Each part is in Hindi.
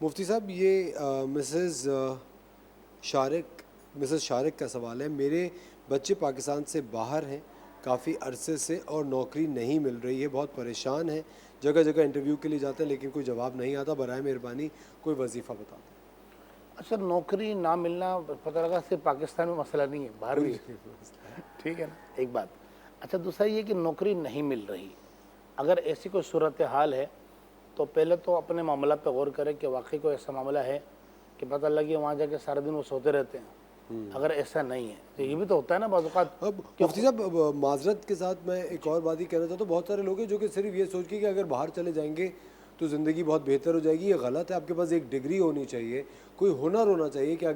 मुफ्ती साहब ये मिसेस शारिक का सवाल है। मेरे बच्चे पाकिस्तान से बाहर हैं काफ़ी अरसे से और नौकरी नहीं मिल रही है, बहुत परेशान हैं। जगह जगह इंटरव्यू के लिए जाते हैं लेकिन कोई जवाब नहीं आता। बराए मेहरबानी कोई वजीफ़ा बता दें। अच्छा, नौकरी ना मिलना पता लगा सिर्फ पाकिस्तान में मसला नहीं है, बाहर भी है। ठीक है ना, एक बात। अच्छा, दूसरा ये कि नौकरी नहीं मिल रही, अगर ऐसी कोई सूरत हाल है तो पहले तो अपने मामला पे गौर करें कि वाकई कोई ऐसा मामला है कि पता लगे वहाँ जाके सारा दिन वो सोते रहते हैं। अगर ऐसा नहीं है तो ये भी तो होता है ना बाज़ औक़ात। अब मुफ्ती साहब माजरत के साथ मैं एक और बात ही कहना चाहता हूँ। बहुत सारे लोग हैं जो कि सिर्फ ये सोच के कि अगर बाहर चले जाएंगे तो ज़िंदगी बहुत बेहतर हो जाएगी। ये गलत है। आपके पास एक डिग्री होनी चाहिए, कोई हुनर होना चाहिए। क्या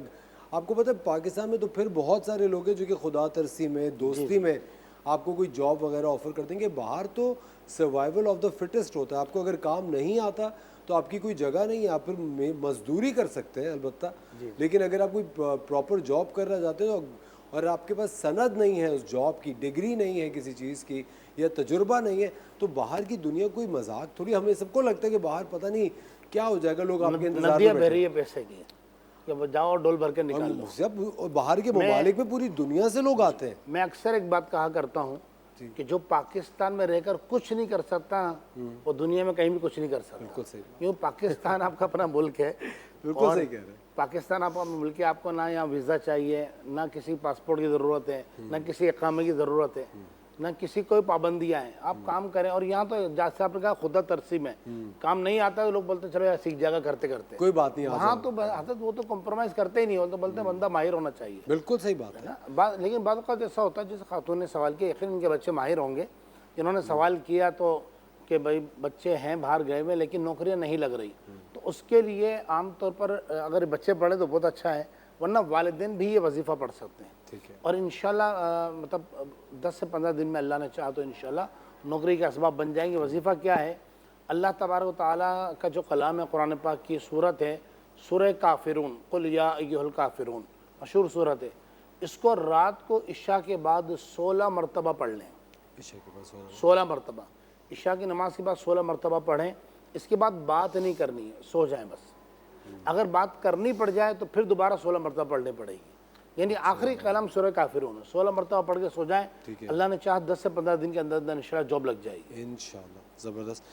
आपको पता है पाकिस्तान में तो फिर बहुत सारे लोग हैं जो कि खुदा तरसी में, जी दोस्ती जी। में आपको कोई जॉब वगैरह ऑफर कर देंगे। बाहर तो सर्वाइवल ऑफ द फिटेस्ट होता है। आपको अगर काम नहीं आता तो आपकी कोई जगह नहीं है। आप फिर मजदूरी कर सकते हैं अलबत्ता, लेकिन अगर आप कोई प्रॉपर जॉब करना चाहते हो और आपके पास सनद नहीं है उस जॉब की, डिग्री नहीं है किसी चीज़ की या तजुर्बा नहीं है, तो बाहर की दुनिया कोई मजाक थोड़ी। हमें सबको लगता है कि बाहर पता नहीं क्या हो जाएगा, लोग आपके इंतजार में नदियाँ बह बैठे रही हैं। है पैसे की, कि वो जाओ और डोल भर के और निकाल लो। सब बाहर के मैं ममालिक में पूरी दुनिया से लोग आते हैं। मैं अक्सर एक बात कहा करता हूँ कि जो पाकिस्तान में रहकर कुछ नहीं कर सकता वो दुनिया में कहीं भी कुछ नहीं कर सकता। बिल्कुल सही, क्यों, पाकिस्तान आपका अपना मुल्क है। बिल्कुल और सही कह रहे हैं। पाकिस्तान आपका मुल्क है, आपको ना यहाँ वीज़ा चाहिए, ना किसी पासपोर्ट की ज़रूरत है, ना किसी इकामे की ज़रूरत है, ना किसी कोई पाबंदियाँ हैं। आप काम करें। और यहाँ तो जैसे आपने कहा खुदा तरसी में काम नहीं आता तो लोग बोलते हैं चलो यार सीख जाएगा करते करते। कोई बात नहीं, आ वहाँ जाओ। तो हजरत वो तो कॉम्प्रोमाइज़ करते ही नहीं, वो तो बोलते हैं बंदा माहिर होना चाहिए। बिल्कुल सही बात है। ना बात, लेकिन बात का ऐसा होता है जैसे खातून ने सवाल किया, यकीन इनके बच्चे माहिर होंगे। इन्होंने सवाल किया तो कि भाई बच्चे हैं बाहर गए हुए लेकिन नौकरियां नहीं लग रही, तो उसके लिए आमतौर पर अगर बच्चे पढ़े तो बहुत अच्छा है, वरना वालिदैन भी ये वजीफ़ा पढ़ सकते हैं। ठीक है। और इंशाल्लाह मतलब 10 से 15 दिन में अल्लाह ने चाहा तो इंशाल्लाह नौकरी के असबाब बन जाएंगे। वजीफ़ा क्या है? अल्लाह तबारक व तआला का जो कलाम है, कुरान पाक की सूरत है सूरह काफिरून, कुल या अय्युहल काफिरून, मशहूर सूरत है। इसको रात को इशा के बाद 16 मरतबा पढ़ लें। इशा के पास होना। 16 मरतबा इशा की नमाज के बाद 16 मरतबा पढ़ें। इसके बाद बात नहीं करनी है, सो जाएं बस। अगर बात करनी पड़ जाए तो फिर दोबारा 16 मरतबा पढ़नी पड़ेगी। यानी आखिरी कलाम सूरह काफिरून, 16 मरतबा पढ़ के सो जाएं। अल्लाह ने चाहा 10 से 15 दिन के अंदर अंदर इंशाल्लाह जॉब लग जाएगी। इंशाल्लाह। ज़बरदस्त।